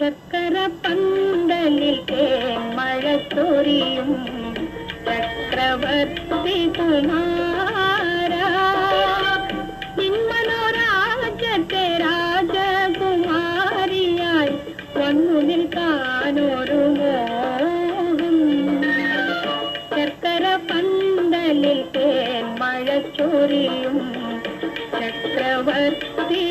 ചക്കര പന്തലിൽ മഴ ചൊരിയും ചക്രവർത്തി കുമാര നിന്മനോരാജ്യത്തെ രാജകുമാരിയായി വന്നു നിൽക്കാനൊരു മോഹം. ചക്കര പന്തലിൽ മഴ ചൊരിയും ചക്രവർത്തി